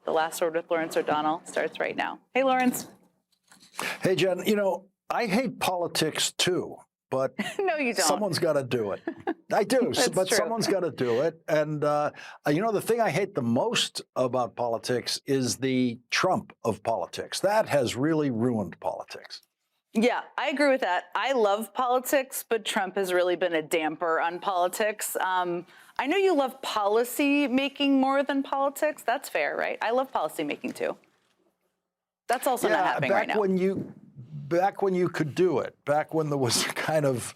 The Last Word with Lawrence O'Donnell starts right now. Hey, Lawrence. Hey, Jen, you know, I hate politics too, but No, you don't. someone's got to do it. I do, but true. someone's got to do it. And, you know, the thing I hate the most about politics is the Trump of politics. That has really ruined politics. Yeah, I agree with that. I love politics, but Trump has really been a damper on politics. I know you love policy making more than politics. That's fair, right? I love policy making too. That's also not happening right now. Back when you could do it, back when there was kind of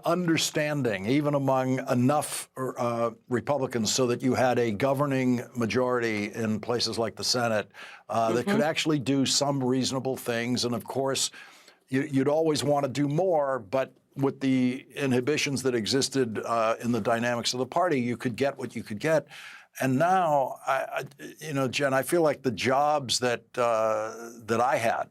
understanding, even among enough Republicans, so that you had a governing majority in places like the Senate that could actually do some reasonable things. And of course, you'd always want to do more, but with the inhibitions that existed in the dynamics of the party, you could get what you could get. And now, you know, Jen, I feel like the jobs that I had,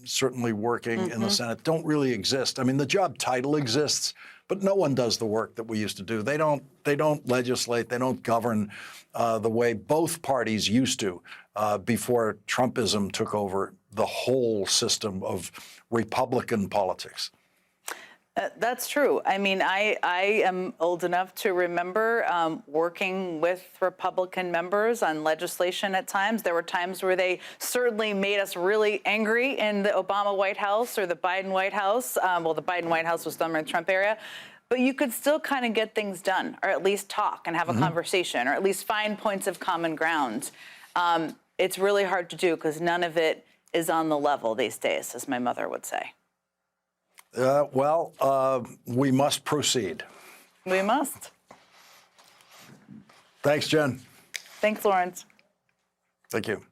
certainly working in the Senate, don't really exist. I mean, the job title exists, but no one does the work that we used to do. They don't legislate. They don't govern the way both parties used to before Trumpism took over the whole system of Republican politics. That's true. I mean, I am old enough to remember working with Republican members on legislation at times. There were times where they certainly made us really angry in the Obama White House or the Biden White House. Well, the Biden White House was still in the Trump area. But you could still kind of get things done, or at least talk and have a conversation, or at least find points of common ground. It's really hard to do because none of it is on the level these days, as my mother would say. We must proceed. We must. Thanks, Jen. Thanks, Lawrence. Thank you.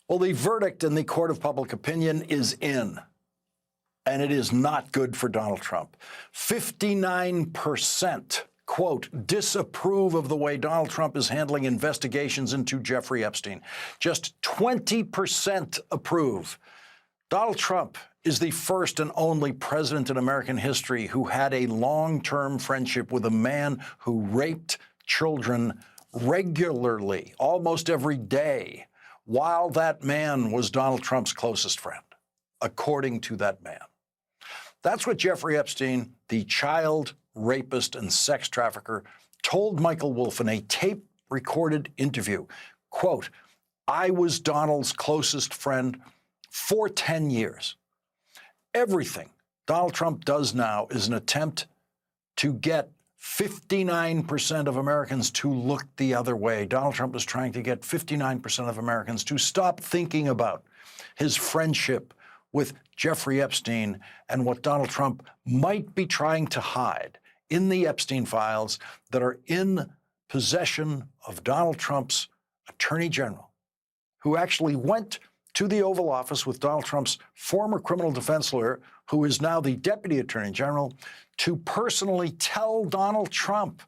Well, the verdict in the court of public opinion is in, and it is not good for Donald Trump. 59%, quote, disapprove of the way Donald Trump is handling investigations into Jeffrey Epstein. Just 20% approve. Donald Trump is the first and only president in American history who had a long-term friendship with a man who raped children regularly, almost every day, while that man was Donald Trump's closest friend, according to that man. That's what Jeffrey Epstein, the child rapist and sex trafficker, told Michael Wolff in a tape-recorded interview. Quote, I was Donald's closest friend for 10 years. Everything Donald Trump does now is an attempt to get 59% of Americans to look the other way. Donald Trump is trying to get 59% of Americans to stop thinking about his friendship with Jeffrey Epstein and what Donald Trump might be trying to hide in the Epstein files that are in possession of Donald Trump's attorney general, who actually went to the Oval Office with Donald Trump's former criminal defense lawyer, who is now the deputy attorney general, to personally tell Donald Trump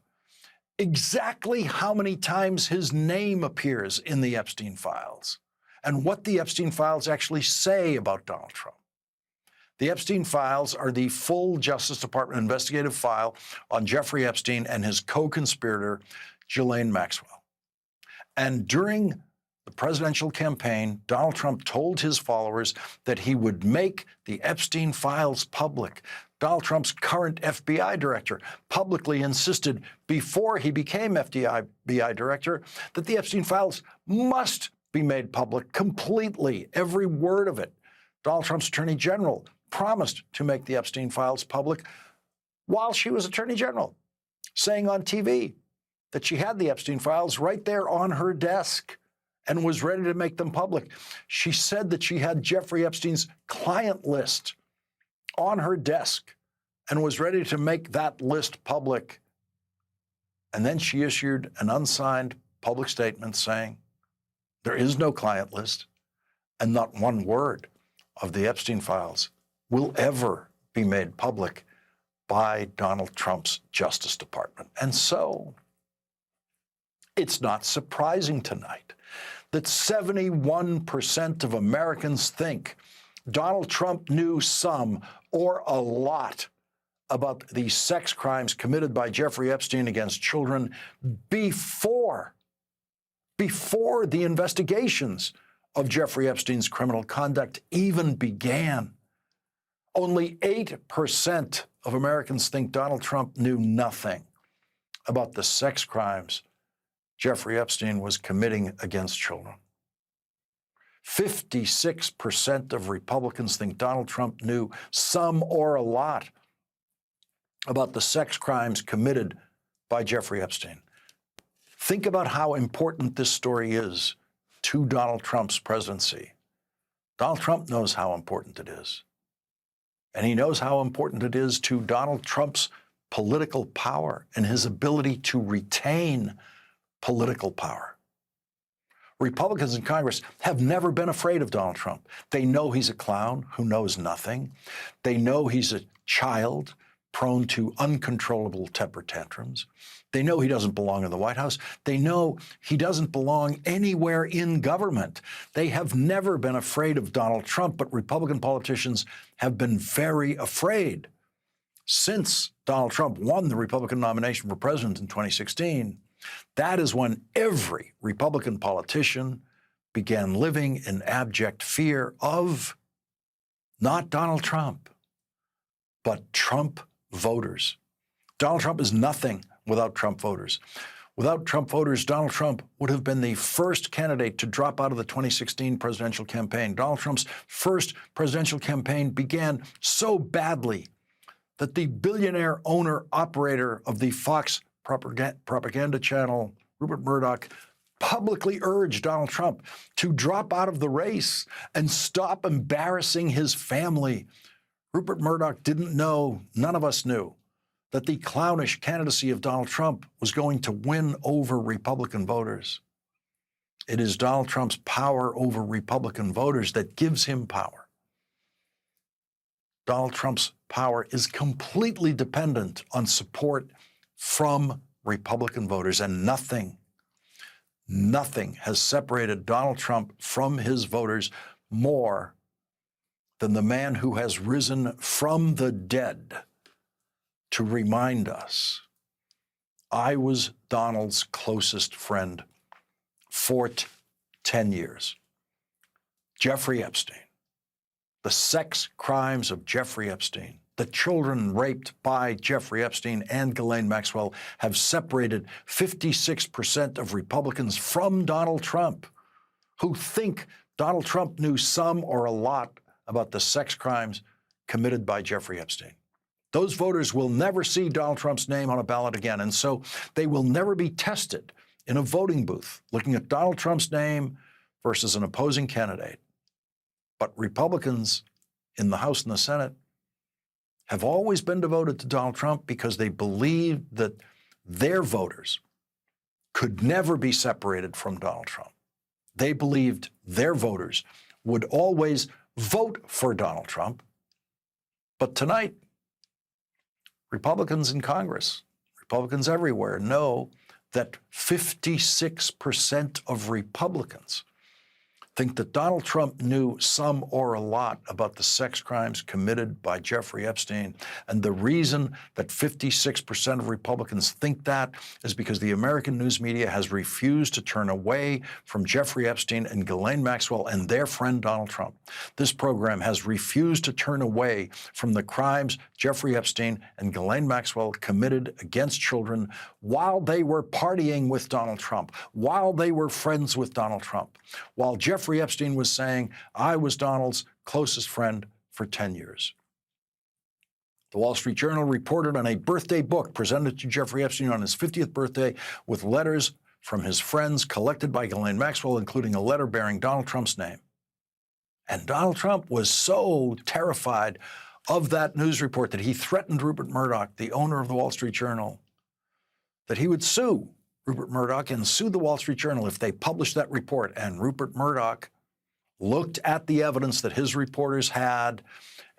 exactly how many times his name appears in the Epstein files and what the Epstein files actually say about Donald Trump. The Epstein files are the full Justice Department investigative file on Jeffrey Epstein and his co-conspirator, Ghislaine Maxwell. And during the presidential campaign, Donald Trump told his followers that he would make the Epstein files public. Donald Trump's current FBI director publicly insisted before he became FBI director that the Epstein files must be made public completely, every word of it. Donald Trump's attorney general promised to make the Epstein files public while she was attorney general, saying on TV that she had the Epstein files right there on her desk and was ready to make them public. She said that she had Jeffrey Epstein's client list on her desk and was ready to make that list public. And then she issued an unsigned public statement saying there is no client list and not one word of the Epstein files will ever be made public by Donald Trump's Justice Department. And so it's not surprising tonight that 71% of Americans think Donald Trump knew some or a lot about the sex crimes committed by Jeffrey Epstein against children before before the investigations of Jeffrey Epstein's criminal conduct even began. Only 8% of Americans think Donald Trump knew nothing about the sex crimes Jeffrey Epstein was committing against children. 56% of Republicans think Donald Trump knew some or a lot about the sex crimes committed by Jeffrey Epstein. Think about how important this story is to Donald Trump's presidency. Donald Trump knows how important it is. And he knows how important it is to Donald Trump's political power and his ability to retain political power. Republicans in Congress have never been afraid of Donald Trump. They know he's a clown who knows nothing. They know he's a child prone to uncontrollable temper tantrums. They know he doesn't belong in the White House. They know he doesn't belong anywhere in government. They have never been afraid of Donald Trump, but Republican politicians have been very afraid. Since Donald Trump won the Republican nomination for president in 2016, that is when every Republican politician began living in abject fear of not Donald Trump, but Trump voters. Donald Trump is nothing without Trump voters. Without Trump voters, Donald Trump would have been the first candidate to drop out of the 2016 presidential campaign. Donald Trump's first presidential campaign began so badly that the billionaire owner-operator of the Fox propaganda channel, Rupert Murdoch, publicly urged Donald Trump to drop out of the race and stop embarrassing his family. Rupert Murdoch didn't know, none of us knew, that the clownish candidacy of Donald Trump was going to win over Republican voters. It is Donald Trump's power over Republican voters that gives him power. Donald Trump's power is completely dependent on support from Republican voters, and nothing has separated Donald Trump from his voters more than the man who has risen from the dead to remind us, I was Donald's closest friend for 10 years. Jeffrey Epstein, the sex crimes of Jeffrey Epstein, the children raped by Jeffrey Epstein and Ghislaine Maxwell have separated 56% of Republicans from Donald Trump, who think Donald Trump knew some or a lot about the sex crimes committed by Jeffrey Epstein. Those voters will never see Donald Trump's name on a ballot again, and so they will never be tested in a voting booth looking at Donald Trump's name versus an opposing candidate. But Republicans in the House and the Senate have always been devoted to Donald Trump because they believed that their voters could never be separated from Donald Trump. They believed their voters would always vote for Donald Trump. But tonight, Republicans in Congress, Republicans everywhere, know that 56% of Republicans think that Donald Trump knew some or a lot about the sex crimes committed by Jeffrey Epstein. And the reason that 56% of Republicans think that is because the American news media has refused to turn away from Jeffrey Epstein and Ghislaine Maxwell and their friend Donald Trump. This program has refused to turn away from the crimes Jeffrey Epstein and Ghislaine Maxwell committed against children while they were partying with Donald Trump, while they were friends with Donald Trump, while Jeffrey Epstein was saying, I was Donald's closest friend for 10 years. The Wall Street Journal reported on a birthday book presented to Jeffrey Epstein on his 50th birthday with letters from his friends collected by Ghislaine Maxwell, including a letter bearing Donald Trump's name. And Donald Trump was so terrified of that news report that he threatened Rupert Murdoch, the owner of the Wall Street Journal, that he would sue Rupert Murdoch and sue the Wall Street Journal if they published that report. And Rupert Murdoch looked at the evidence that his reporters had,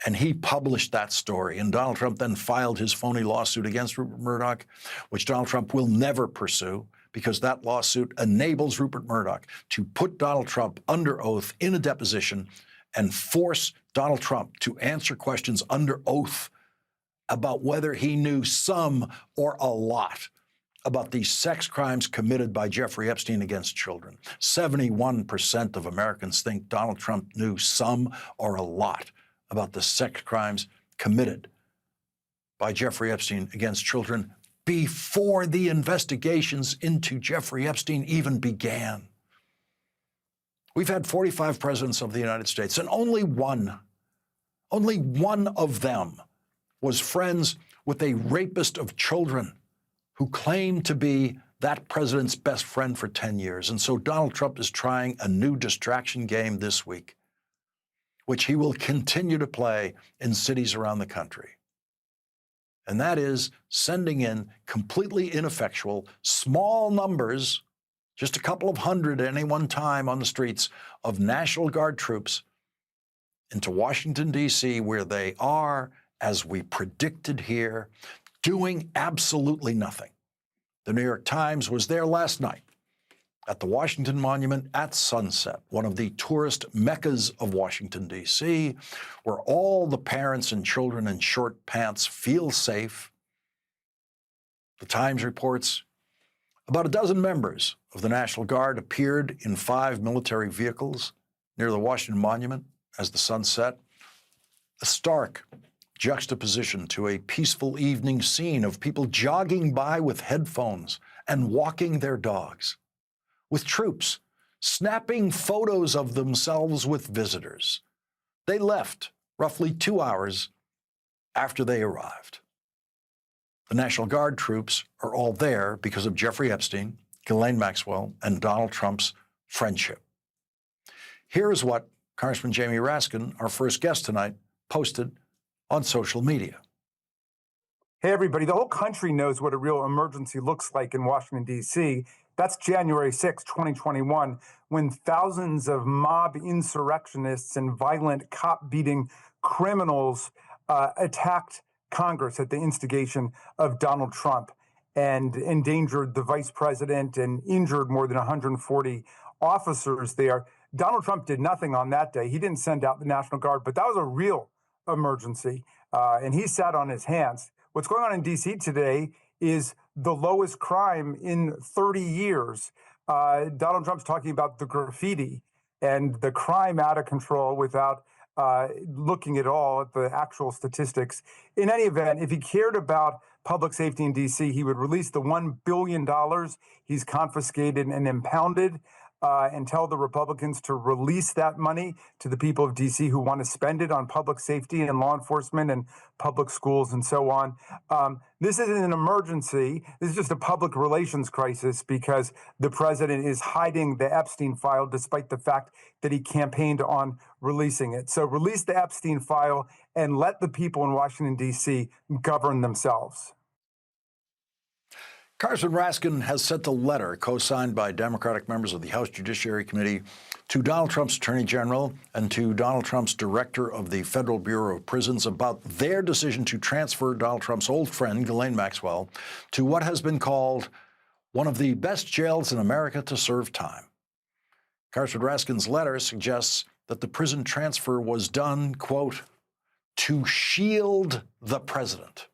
and he published that story. And Donald Trump then filed his phony lawsuit against Rupert Murdoch, which Donald Trump will never pursue because that lawsuit enables Rupert Murdoch to put Donald Trump under oath in a deposition and force Donald Trump to answer questions under oath about whether he knew some or a lot about the sex crimes committed by Jeffrey Epstein against children. 71% of Americans think Donald Trump knew some or a lot about the sex crimes committed by Jeffrey Epstein against children before the investigations into Jeffrey Epstein even began. We've had 45 presidents of the United States, and only one of them was friends with a rapist of children who claimed to be that president's best friend for 10 years. And so Donald Trump is trying a new distraction game this week, which he will continue to play in cities around the country. And that is sending in completely ineffectual, small numbers, just a couple of hundred at any one time on the streets, of National Guard troops into Washington, D.C., where they are, as we predicted here, doing absolutely nothing. The New York Times was there last night at the Washington Monument at sunset, one of the tourist meccas of Washington, D.C., where all the parents and children in short pants feel safe. The Times reports about a dozen members of the National Guard appeared in 5 military vehicles near the Washington Monument as the sun set, a stark juxtaposition to a peaceful evening scene of people jogging by with headphones and walking their dogs, with troops snapping photos of themselves with visitors. They left roughly 2 hours after they arrived. The National Guard troops are all there because of Jeffrey Epstein, Ghislaine Maxwell, and Donald Trump's friendship. Here's what Congressman Jamie Raskin, our first guest tonight, posted on social media. Hey, everybody. The whole country knows what a real emergency looks like in Washington, D.C. That's January 6, 2021, when thousands of mob insurrectionists and violent cop-beating criminals attacked Congress at the instigation of Donald Trump and endangered the vice president and injured more than 140 officers there. Donald Trump did nothing on that day. He didn't send out the National Guard, but that was a real emergency, and he sat on his hands. What's going on in D.C. today is the lowest crime in 30 years. Donald Trump's talking about the graffiti and the crime out of control without looking at all at the actual statistics. In any event, if he cared about public safety in D.C., he would release the $1 billion he's confiscated and impounded, and tell the Republicans to release that money to the people of D.C. who want to spend it on public safety and law enforcement and public schools and so on. This isn't an emergency. This is just a public relations crisis because the president is hiding the Epstein file despite the fact that he campaigned on releasing it. So release the Epstein file and let the people in Washington, D.C. govern themselves. Congressman Raskin has sent a letter co-signed by Democratic members of the House Judiciary Committee to Donald Trump's Attorney General and to Donald Trump's Director of the Federal Bureau of Prisons about their decision to transfer Donald Trump's old friend, Ghislaine Maxwell, to what has been called one of the best jails in America to serve time. Congressman Raskin's letter suggests that the prison transfer was done, quote, to shield the president.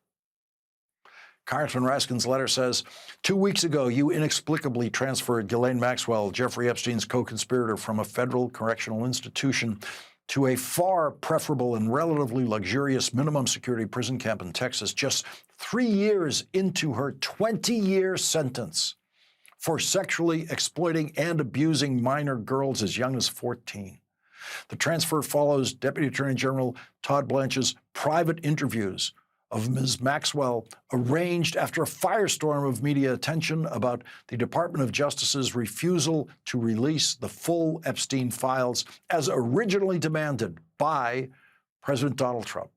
Congressman Raskin's letter says, 2 weeks ago, you inexplicably transferred Ghislaine Maxwell, Jeffrey Epstein's co-conspirator, from a federal correctional institution to a far preferable and relatively luxurious minimum security prison camp in Texas just 3 years into her 20-year sentence for sexually exploiting and abusing minor girls as young as 14. The transfer follows Deputy Attorney General Todd Blanche's private interviews of Ms. Maxwell, arranged after a firestorm of media attention about the Department of Justice's refusal to release the full Epstein files as originally demanded by President Donald Trump.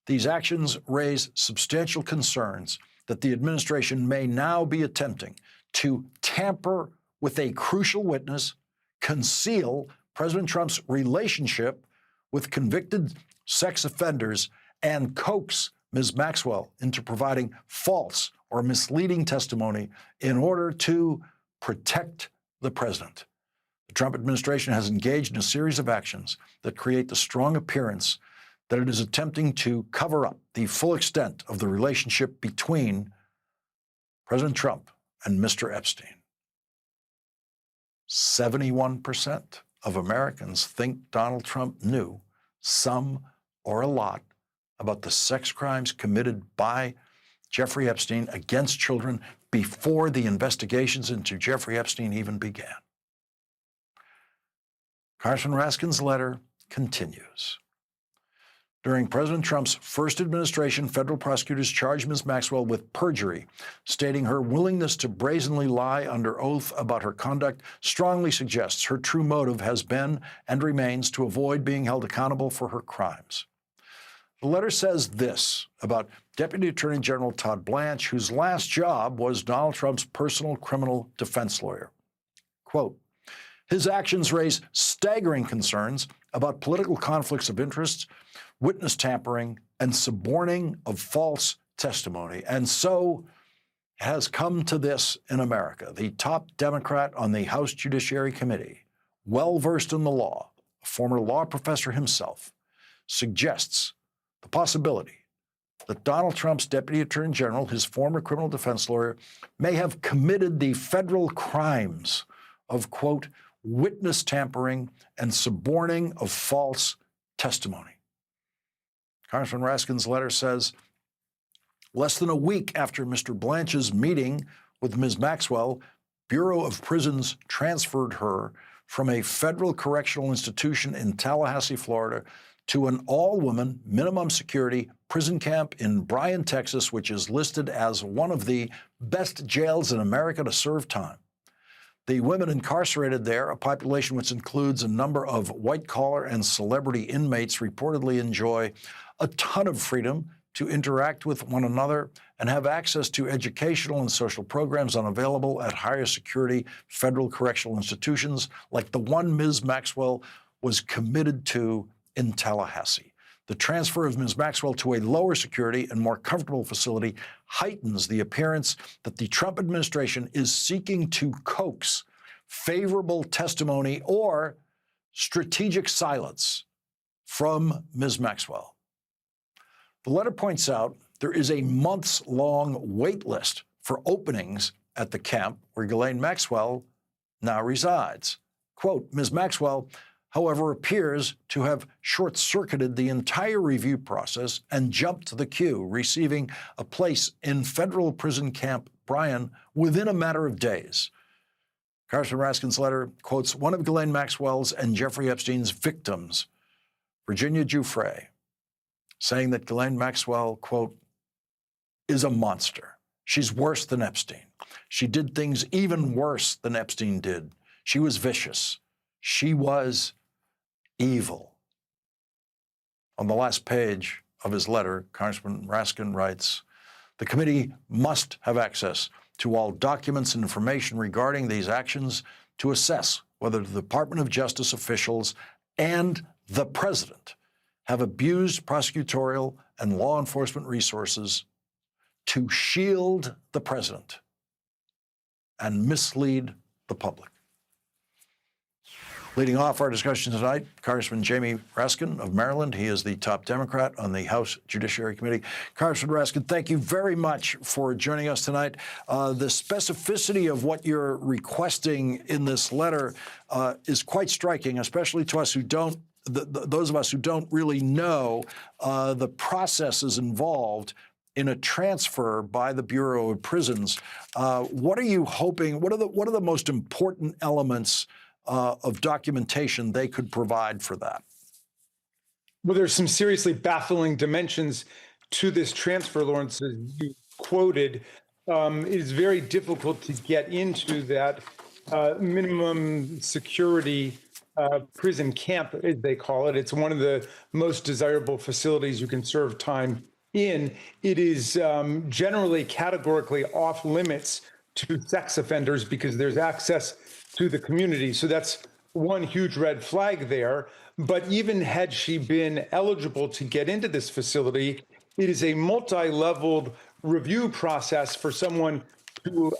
These actions raise substantial concerns that the administration may now be attempting to tamper with a crucial witness, conceal President Trump's relationship with convicted sex offenders, and coax Ms. Maxwell into providing false or misleading testimony in order to protect the president. The Trump administration has engaged in a series of actions that create the strong appearance that it is attempting to cover up the full extent of the relationship between President Trump and Mr. Epstein. 71% of Americans think Donald Trump knew some or a lot about the sex crimes committed by Jeffrey Epstein against children before the investigations into Jeffrey Epstein even began. Congressman Raskin's letter continues. During President Trump's first administration, federal prosecutors charged Ms. Maxwell with perjury, stating her willingness to brazenly lie under oath about her conduct strongly suggests her true motive has been and remains to avoid being held accountable for her crimes. The letter says this about Deputy Attorney General Todd Blanche, whose last job was Donald Trump's personal criminal defense lawyer. Quote, his actions raise staggering concerns about political conflicts of interest, witness tampering, and suborning of false testimony. And so has come to this in America. The top Democrat on the House Judiciary Committee, well-versed in the law, a former law professor himself, suggests the possibility that Donald Trump's Deputy Attorney General, his former criminal defense lawyer, may have committed the federal crimes of, quote, witness tampering and suborning of false testimony. Congressman Raskin's letter says, less than a week after Mr. Blanche's meeting with Ms. Maxwell, Bureau of Prisons transferred her from a federal correctional institution in Tallahassee, Florida, to an all-woman minimum security prison camp in Bryan, Texas, which is listed as one of the best jails in America to serve time. The women incarcerated there, a population which includes a number of white-collar and celebrity inmates, reportedly enjoy a ton of freedom to interact with one another and have access to educational and social programs unavailable at higher security federal correctional institutions like the one Ms. Maxwell was committed to in Tallahassee. The transfer of Ms. Maxwell to a lower security and more comfortable facility heightens the appearance that the Trump administration is seeking to coax favorable testimony or strategic silence from Ms. Maxwell. The letter points out there is a months-long wait list for openings at the camp where Ghislaine Maxwell now resides. Quote, Ms. Maxwell, however, appears to have short-circuited the entire review process and jumped to the queue, receiving a place in federal prison camp Bryan within a matter of days. Congressman Raskin's letter quotes one of Ghislaine Maxwell's and Jeffrey Epstein's victims, Virginia Giuffre, saying that Ghislaine Maxwell, quote, is a monster. She's worse than Epstein. She did things even worse than Epstein did. She was vicious. She was evil. On the last page of his letter, Congressman Raskin writes, the committee must have access to all documents and information regarding these actions to assess whether the Department of Justice officials and the president have abused prosecutorial and law enforcement resources to shield the president and mislead the public. Leading off our discussion tonight, Congressman Jamie Raskin of Maryland. He is the top Democrat on the House Judiciary Committee. Congressman Raskin, thank you very much for joining us tonight. The specificity of what you're requesting in this letter is quite striking, especially to us who don't, those of us who don't really know the processes involved in a transfer by the Bureau of Prisons. What are you hoping? What are the most important elements of documentation they could provide for that? Well, there's some seriously baffling dimensions to this transfer, Lawrence, as you quoted. It is very difficult to get into that minimum security prison camp, as they call it. It's one of the most desirable facilities you can serve time in. It is generally categorically off limits to sex offenders because there's access to the community. So that's one huge red flag there. But even had she been eligible to get into this facility, it is a multi-leveled review process for someone to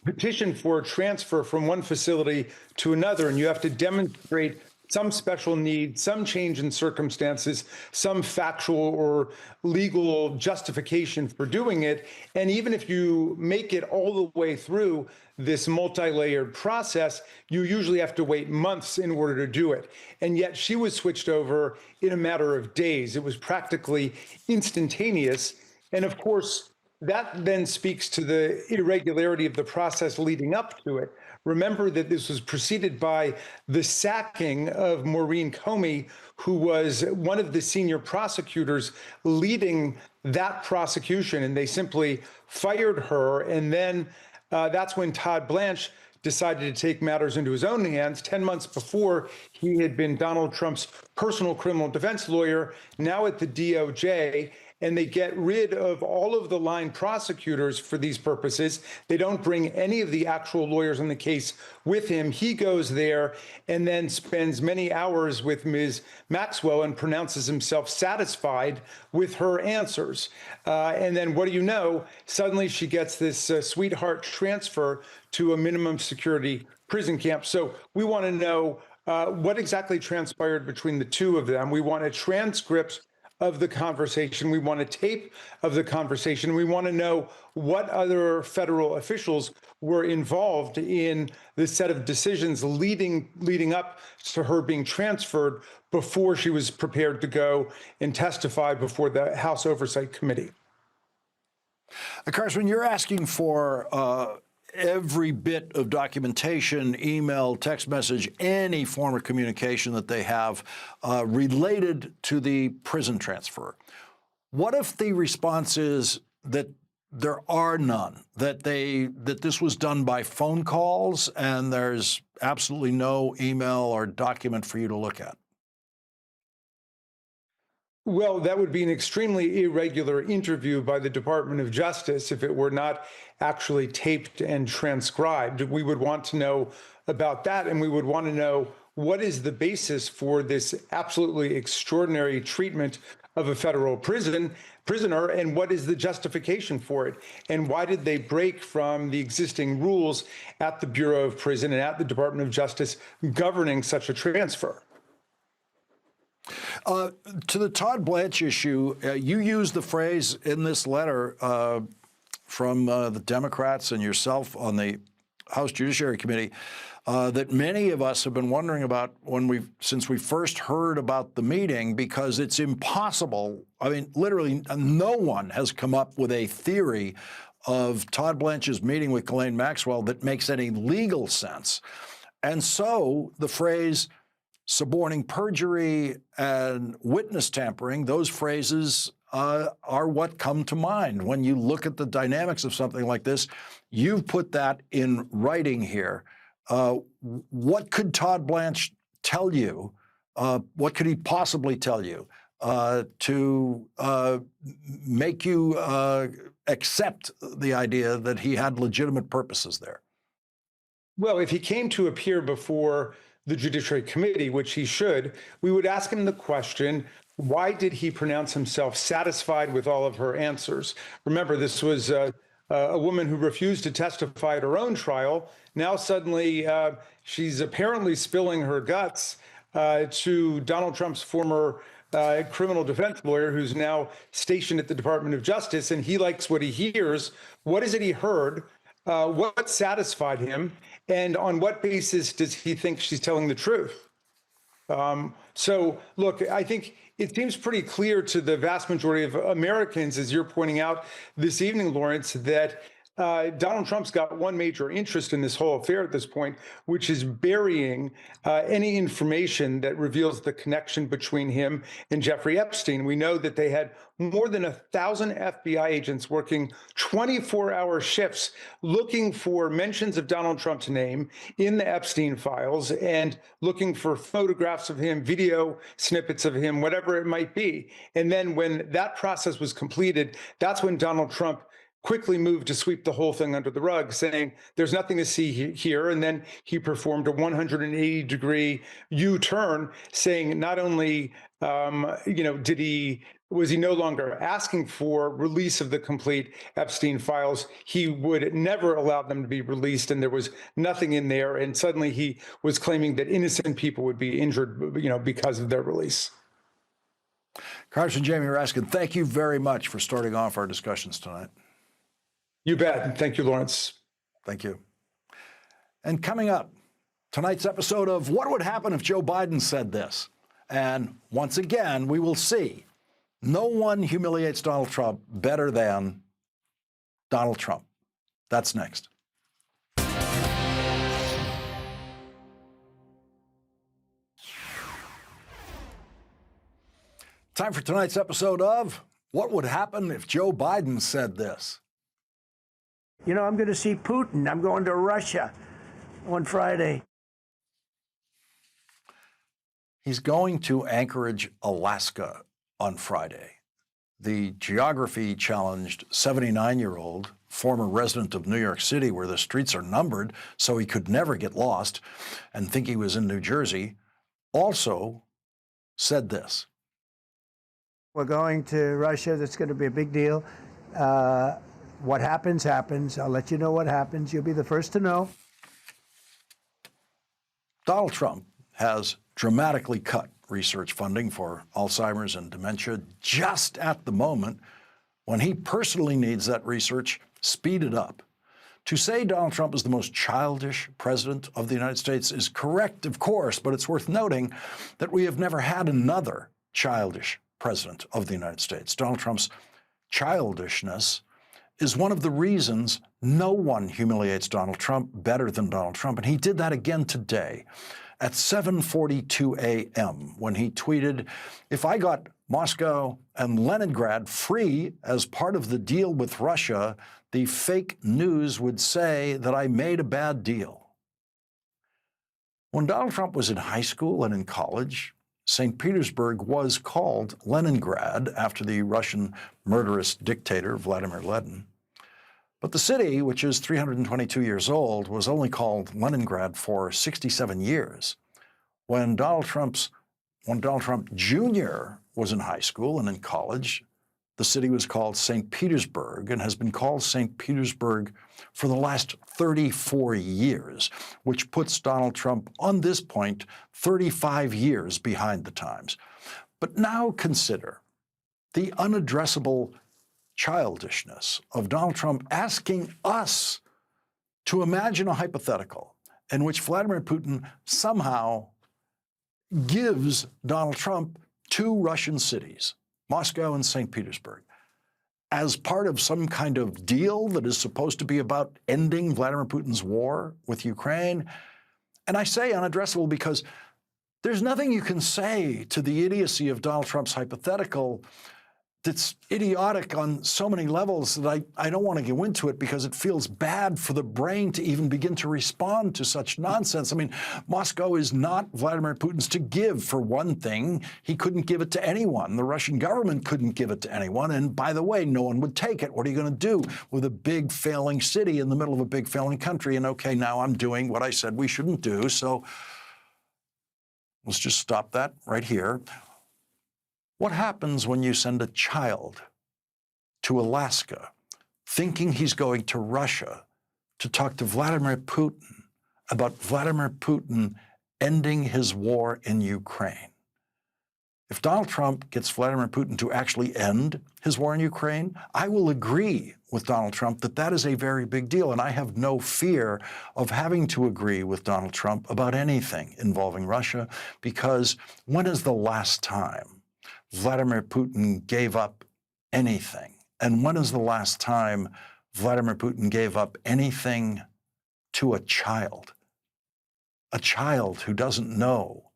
petition for a transfer from one facility to another. And you have to demonstrate some special need, some change in circumstances, some factual or legal justification for doing it. And even if you make it all the way through this multi-layered process, you usually have to wait months in order to do it. And yet she was switched over in a matter of days. It was practically instantaneous. And of course, that then speaks to the irregularity of the process leading up to it. Remember that this was preceded by the sacking of Maureen Comey, who was one of the senior prosecutors leading that prosecution, and they simply fired her. And then that's when Todd Blanche decided to take matters into his own hands. 10 months before, he had been Donald Trump's personal criminal defense lawyer, now at the DOJ. And they get rid of all of the line prosecutors for these purposes. They don't bring any of the actual lawyers on the case with him. He goes there and then spends many hours with Ms. Maxwell and pronounces himself satisfied with her answers. And then what do you know? Suddenly she gets this sweetheart transfer to a minimum security prison camp. So we want to know what exactly transpired between the two of them. We want a transcript of the conversation. We want a tape of the conversation. We want to know what other federal officials were involved in the set of decisions leading up to her being transferred before she was prepared to go and testify before the House Oversight Committee. Congressman, you're asking for every bit of documentation, email, text message, any form of communication that they have related to the prison transfer. What if the response is that there are none, that this was done by phone calls and there's absolutely no email or document for you to look at? Well, that would be an extremely irregular interview by the Department of Justice if it were not actually taped and transcribed. We would want to know about that, and we would want to know what is the basis for this absolutely extraordinary treatment of a federal prisoner, and what is the justification for it? And why did they break from the existing rules at the Bureau of Prison and at the Department of Justice governing such a transfer? To the Todd Blanche issue, you used the phrase in this letter from the Democrats and yourself on the House Judiciary Committee that many of us have been wondering about since we first heard about the meeting, because it's impossible. I mean, literally, no one has come up with a theory of Todd Blanche's meeting with Ghislaine Maxwell that makes any legal sense. And so the phrase suborning perjury and witness tampering, those phrases are what come to mind. When you look at the dynamics of something like this, you've put that in writing here. What could Todd Blanche tell you? What could he possibly tell you to make you accept the idea that he had legitimate purposes there? Well, if he came to appear before the Judiciary Committee, which he should, we would ask him the question, why did he pronounce himself satisfied with all of her answers? Remember, this was a woman who refused to testify at her own trial. Now suddenly she's apparently spilling her guts to Donald Trump's former criminal defense lawyer, who's now stationed at the Department of Justice, and he likes what he hears. What is it he heard? What satisfied him? And on what basis does he think she's telling the truth? So, look, I think it seems pretty clear to the vast majority of Americans, as you're pointing out this evening, Lawrence, that Donald Trump's got one major interest in this whole affair at this point, which is burying any information that reveals the connection between him and Jeffrey Epstein. We know that they had more than 1,000 FBI agents working 24-hour shifts looking for mentions of Donald Trump's name in the Epstein files and looking for photographs of him, video snippets of him, whatever it might be. And then when that process was completed, that's when Donald Trump quickly moved to sweep the whole thing under the rug, saying there's nothing to see here. And then he performed a 180-degree U-turn, saying not only did he was he no longer asking for release of the complete Epstein files. He would never allow them to be released, and there was nothing in there. And suddenly he was claiming that innocent people would be injured, because of their release. Congressman Jamie Raskin, thank you very much for starting off our discussions tonight. You bet. Thank you, Lawrence. Thank you. And coming up, tonight's episode of What Would Happen If Joe Biden Said This? And once again, we will see no one humiliates Donald Trump better than Donald Trump. That's next. Time for tonight's episode of What Would Happen If Joe Biden Said This? I'm going to see Putin. I'm going to Russia on Friday. He's going to Anchorage, Alaska on Friday. The geography-challenged 79-year-old, former resident of New York City, where the streets are numbered so he could never get lost and think he was in New Jersey, also said this. We're going to Russia. That's going to be a big deal. What happens, happens. I'll let you know what happens. You'll be the first to know. Donald Trump has dramatically cut research funding for Alzheimer's and dementia just at the moment when he personally needs that research speeded up. To say Donald Trump is the most childish president of the United States is correct, of course, but it's worth noting that we have never had another childish president of the United States. Donald Trump's childishness is one of the reasons no one humiliates Donald Trump better than Donald Trump. And he did that again today at 7:42 a.m. when he tweeted, "If I got Moscow and Leningrad free as part of the deal with Russia, the fake news would say that I made a bad deal." When Donald Trump was in high school and in college, St. Petersburg was called Leningrad after the Russian murderous dictator Vladimir Lenin. But the city, which is 322 years old, was only called Leningrad for 67 years. When Donald Trump Jr. was in high school and in college, the city was called St. Petersburg and has been called St. Petersburg for the last 34 years, which puts Donald Trump on this point 35 years behind the times. But now consider the unaddressable childishness of Donald Trump asking us to imagine a hypothetical in which Vladimir Putin somehow gives Donald Trump two Russian cities, Moscow and St. Petersburg, as part of some kind of deal that is supposed to be about ending Vladimir Putin's war with Ukraine. And I say unaddressable because there's nothing you can say to the idiocy of Donald Trump's hypothetical that's idiotic on so many levels that I don't want to go into it because it feels bad for the brain to even begin to respond to such nonsense. I mean, Moscow is not Vladimir Putin's to give, for one thing. He couldn't give it to anyone. The Russian government couldn't give it to anyone. And by the way, no one would take it. What are you going to do with a big failing city in the middle of a big failing country? And okay, now I'm doing what I said we shouldn't do. So let's just stop that right here. What happens when you send a child to Alaska thinking he's going to Russia to talk to Vladimir Putin about Vladimir Putin ending his war in Ukraine? If Donald Trump gets Vladimir Putin to actually end his war in Ukraine, I will agree with Donald Trump that that is a very big deal. And I have no fear of having to agree with Donald Trump about anything involving Russia, because when is the last time Vladimir Putin gave up anything? And when is the last time Vladimir Putin gave up anything to a child who doesn't know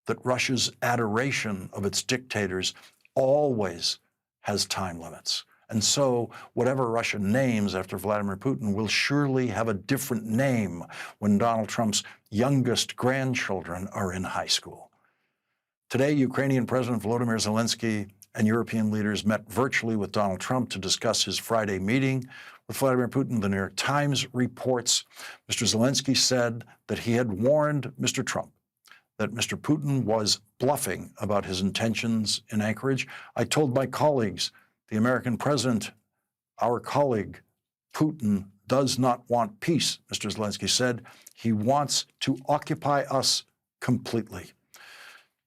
that Russia's adoration of its dictators always has time limits? And so whatever Russia names after Vladimir Putin will surely have a different name when Donald Trump's youngest grandchildren are in high school. Today, Ukrainian President Volodymyr Zelensky and European leaders met virtually with Donald Trump to discuss his Friday meeting with Vladimir Putin. The New York Times reports Mr. Zelensky said that he had warned Mr. Trump that Mr. Putin was bluffing about his intentions in Anchorage. I told my colleagues, the American president, our colleague, Putin does not want peace, Mr. Zelensky said. He wants to occupy us completely.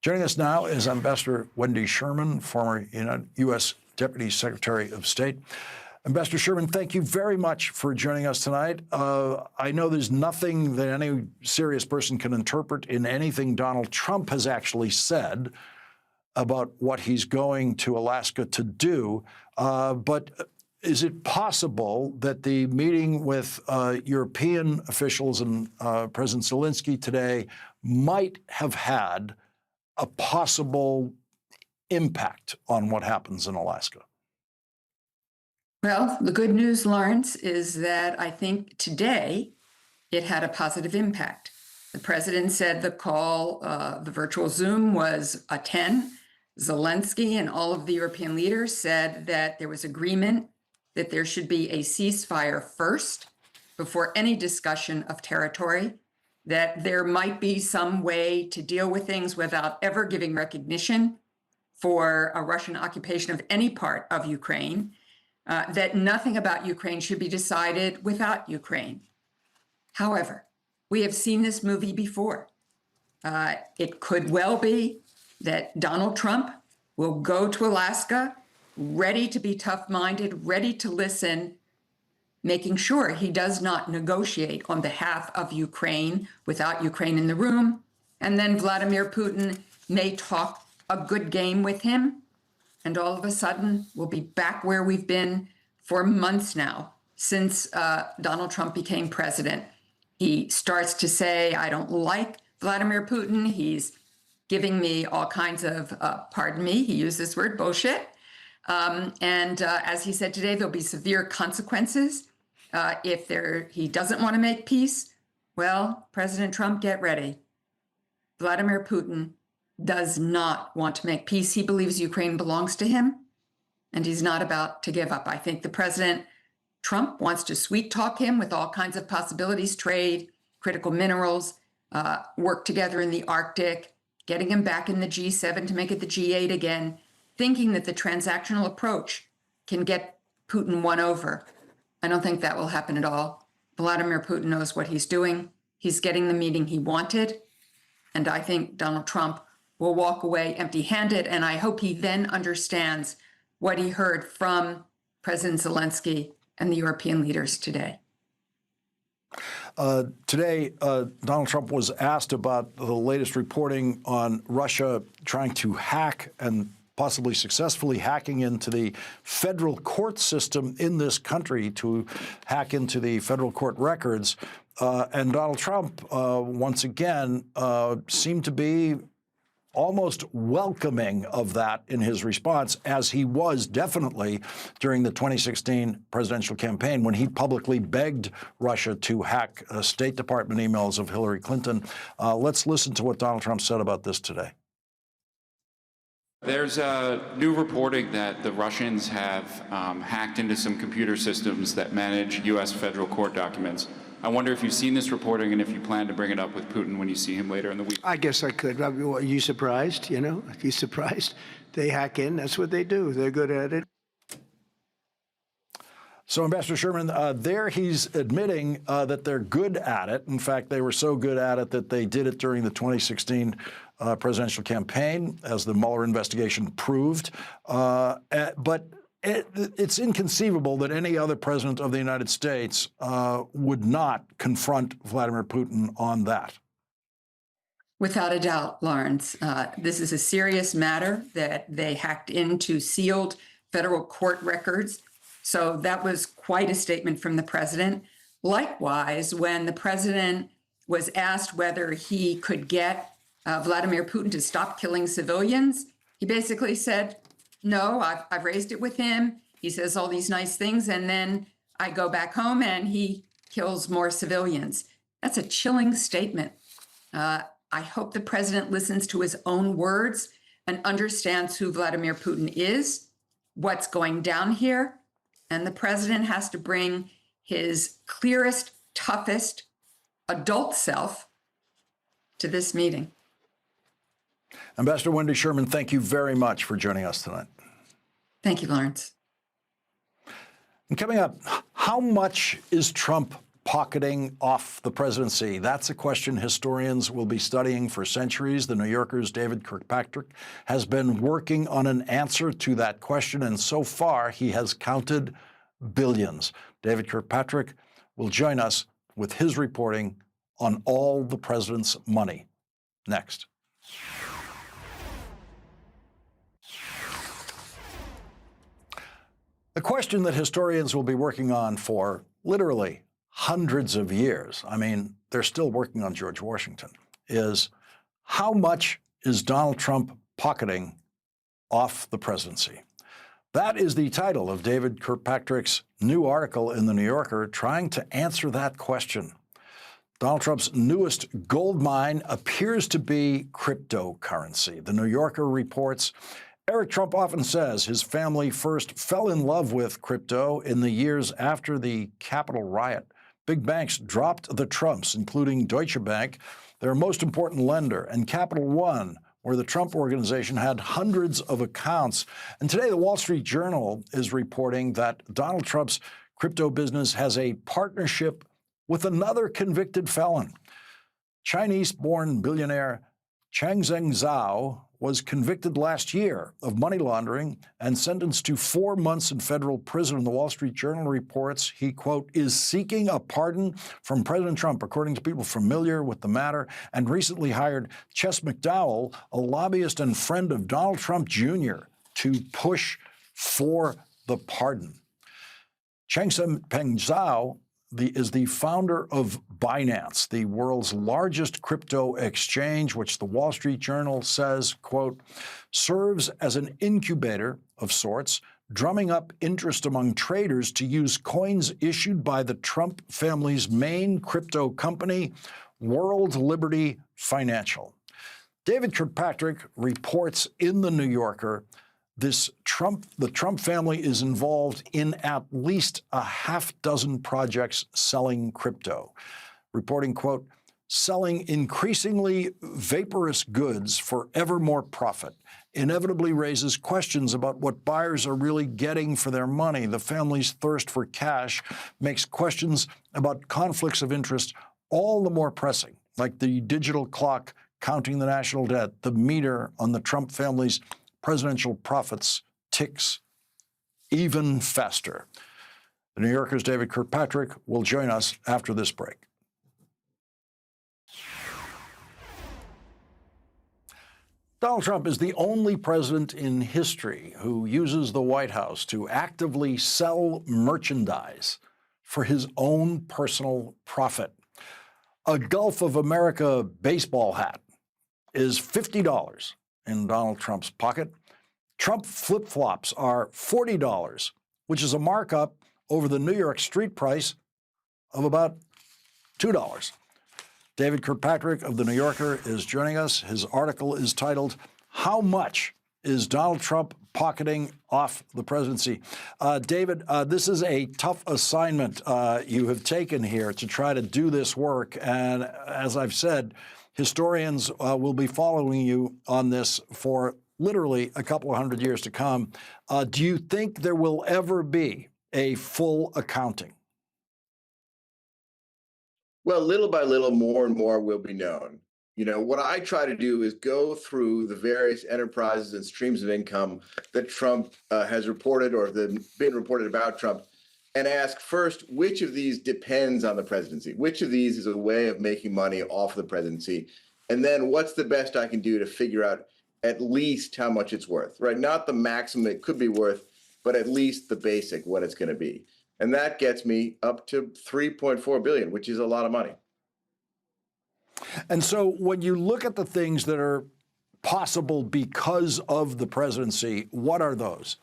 Joining us now is Ambassador Wendy Sherman, former U.S. Deputy Secretary of State. Ambassador Sherman, thank you very much for joining us tonight. I know there's nothing that any serious person can interpret in anything Donald Trump has actually said about what he's going to Alaska to do, but is it possible that the meeting with European officials and President Zelensky today might have had a possible impact on what happens in Alaska? Well, the good news, Lawrence, is that I think today it had a positive impact. The president said the call, the virtual Zoom was a 10. Zelensky and all of the European leaders said that there was agreement that there should be a ceasefire first before any discussion of territory, that there might be some way to deal with things without ever giving recognition for a Russian occupation of any part of Ukraine, that nothing about Ukraine should be decided without Ukraine. However, we have seen this movie before. It could well be that Donald Trump will go to Alaska ready to be tough-minded, ready to listen, making sure he does not negotiate on behalf of Ukraine without Ukraine in the room. And then Vladimir Putin may talk a good game with him. And all of a sudden, we'll be back where we've been for months now, since Donald Trump became president. He starts to say, I don't like Vladimir Putin. He's giving me all kinds of, pardon me, he used this word, bullshit. As he said today, there'll be severe consequences if he doesn't want to make peace. Well, President Trump, get ready. Vladimir Putin does not want to make peace. He believes Ukraine belongs to him, and he's not about to give up. I think the President Trump wants to sweet talk him with all kinds of possibilities, trade, critical minerals, work together in the Arctic, getting him back in the G7 to make it the G8 again, thinking that the transactional approach can get Putin won over. I don't think that will happen at all. Vladimir Putin knows what he's doing. He's getting the meeting he wanted. And I think Donald Trump will walk away empty-handed. And I hope he then understands what he heard from President Zelensky and the European leaders today. Today, Donald Trump was asked about the latest reporting on Russia trying to hack and possibly successfully hacking into the federal court system in this country, to hack into the federal court records. And Donald Trump, once again, seemed to be almost welcoming of that in his response, as he was definitely during the 2016 presidential campaign when he publicly begged Russia to hack State Department emails of Hillary Clinton. Let's listen to what Donald Trump said about this today. There's new reporting that the Russians have hacked into some computer systems that manage U.S. federal court documents. I wonder if you've seen this reporting and if you plan to bring it up with Putin when you see him later in the week. I guess I could. Are you surprised? You know, are you surprised? They hack in. That's what they do. They're good at it. So, Ambassador Sherman, there he's admitting that they're good at it. In fact, they were so good at it that they did it during the 2016 presidential campaign, as the Mueller investigation proved. But it's inconceivable that any other president of the United States would not confront Vladimir Putin on that. Without a doubt, Lawrence, this is a serious matter that they hacked into sealed federal court records. So that was quite a statement from the president. Likewise, when the president was asked whether he could get Vladimir Putin to stop killing civilians, he basically said, no, I've raised it with him. He says all these nice things, and then I go back home and he kills more civilians. That's a chilling statement. I hope the president listens to his own words and understands who Vladimir Putin is, what's going down here. And the president has to bring his clearest, toughest adult self to this meeting. Ambassador Wendy Sherman, thank you very much for joining us tonight. Thank you, Lawrence. And coming up, how much is Trump pocketing off the presidency? That's a question historians will be studying for centuries. The New Yorker's David Kirkpatrick has been working on an answer to that question, and so far he has counted billions. David Kirkpatrick will join us with his reporting on all the president's money. Next. A question that historians will be working on for literally hundreds of years, I mean, they're still working on George Washington, is how much is Donald Trump pocketing off the presidency? That is the title of David Kirkpatrick's new article in The New Yorker trying to answer that question. Donald Trump's newest gold mine appears to be cryptocurrency. The New Yorker reports Eric Trump often says his family first fell in love with crypto in the years after the Capitol riot. Big banks dropped the Trumps, including Deutsche Bank, their most important lender, and Capital One, where the Trump Organization had hundreds of accounts. And today, the Wall Street Journal is reporting that Donald Trump's crypto business has a partnership with another convicted felon. Chinese-born billionaire Changpeng Zhao was convicted last year of money laundering and sentenced to 4 months in federal prison. The Wall Street Journal reports he, quote, is seeking a pardon from President Trump, according to people familiar with the matter, and recently hired Chess McDowell, a lobbyist and friend of Donald Trump Jr., to push for the pardon. Changpeng Zhao is the founder of Binance, the world's largest crypto exchange, which the Wall Street Journal says, quote, serves as an incubator of sorts, drumming up interest among traders to use coins issued by the Trump family's main crypto company, World Liberty Financial. David Kirkpatrick reports in The New Yorker the Trump family is involved in at least a half dozen projects selling crypto, reporting, quote, selling increasingly vaporous goods for ever more profit inevitably raises questions about what buyers are really getting for their money. The family's thirst for cash makes questions about conflicts of interest all the more pressing, like the digital clock counting the national debt, the meter on the Trump family's presidential profits ticks even faster. The New Yorker's David Kirkpatrick will join us after this break. Donald Trump is the only president in history who uses the White House to actively sell merchandise for his own personal profit. A Gulf of America baseball hat is $50 in Donald Trump's pocket. Trump flip-flops are $40, which is a markup over the New York street price of about $2. David Kirkpatrick of The New Yorker is joining us. His article is titled, How Much is Donald Trump Pocketing Off the Presidency? David, this is a tough assignment you have taken here to try to do this work. And as I've said, historians will be following you on this for literally a couple of hundred years to come. Do you think there will ever be a full accounting? Well, little by little, more and more will be known. You know, what I try to do is go through the various enterprises and streams of income that Trump has reported or that been reported about Trump, and ask first, which of these depends on the presidency? Which of these is a way of making money off the presidency? And then what's the best I can do to figure out at least how much it's worth, right? Not the maximum it could be worth, but at least the basic, what it's going to be. And that gets me up to $3.4 billion, which is a lot of money. And so when you look at the things that are possible because of the presidency, what are those?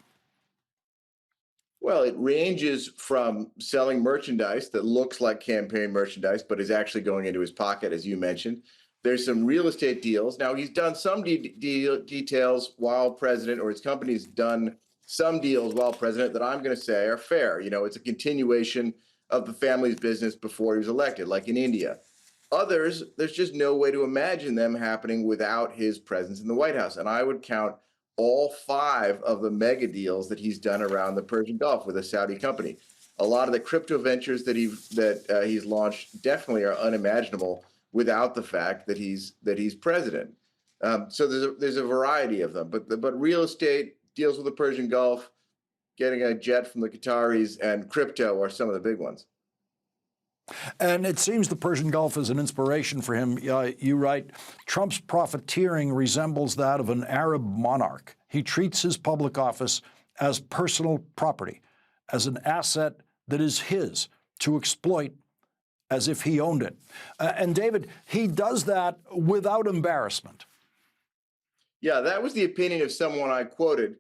Well, it ranges from selling merchandise that looks like campaign merchandise, but is actually going into his pocket, as you mentioned. There's some real estate deals. Now, he's done some details while president, or his company's done some deals while president that I'm going to say are fair. You know, it's a continuation of the family's business before he was elected, like in India. Others, there's just no way to imagine them happening without his presence in the White House. And I would count all 5 of the mega deals that he's done around the Persian Gulf with a Saudi company. A lot of the crypto ventures that he's launched definitely are unimaginable without the fact that he's president. So there's a variety of them, but real estate, deals with the Persian Gulf, getting a jet from the Qataris, and crypto are some of the big ones. And it seems the Persian Gulf is an inspiration for him. You write, Trump's profiteering resembles that of an Arab monarch. He treats his public office as personal property, as an asset that is his to exploit as if he owned it. And David, he does that without embarrassment. Yeah, that was the opinion of someone I quoted,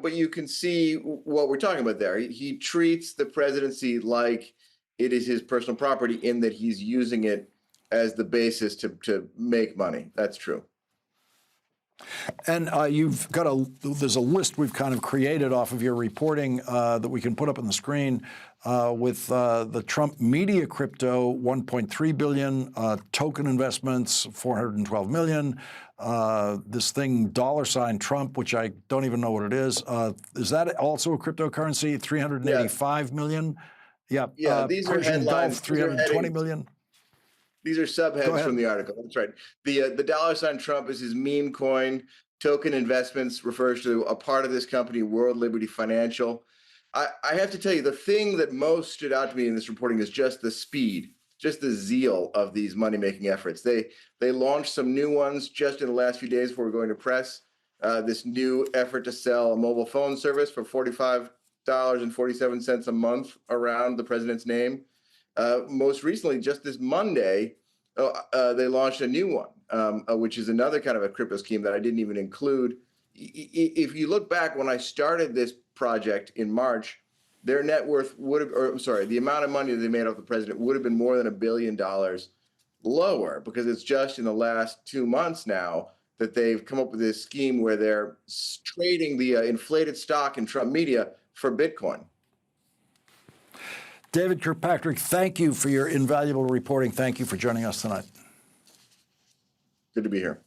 but you can see what we're talking about there. He treats the presidency like it is his personal property in that he's using it as the basis to make money. That's true. And you've got there's a list we've kind of created off of your reporting that we can put up on the screen with the Trump media crypto, 1.3 billion, token investments, 412 million. This thing, $Trump, which I don't even know what it is that also a cryptocurrency? 385 million? Yeah. Yeah, these are Persian headlines. Gulf, 320 million. These are subheads from the article. That's right. The $Trump is his meme coin. Token investments refers to a part of this company, World Liberty Financial. I have to tell you, the thing that most stood out to me in this reporting is just the speed, just the zeal of these money-making efforts. They launched some new ones just in the last few days before we're going to press. This new effort to sell a mobile phone service for $45.47 a month around the president's name. Most recently, just this Monday, they launched a new one, which is another kind of a crypto scheme that I didn't even include. If you look back when I started this project in March, their net worth the amount of money that they made off the president would have been more than $1 billion lower, because it's just in the last 2 months now that they've come up with this scheme where they're trading the inflated stock in Trump media for Bitcoin. David Kirkpatrick, thank you for your invaluable reporting. Thank you for joining us tonight. Good to be here.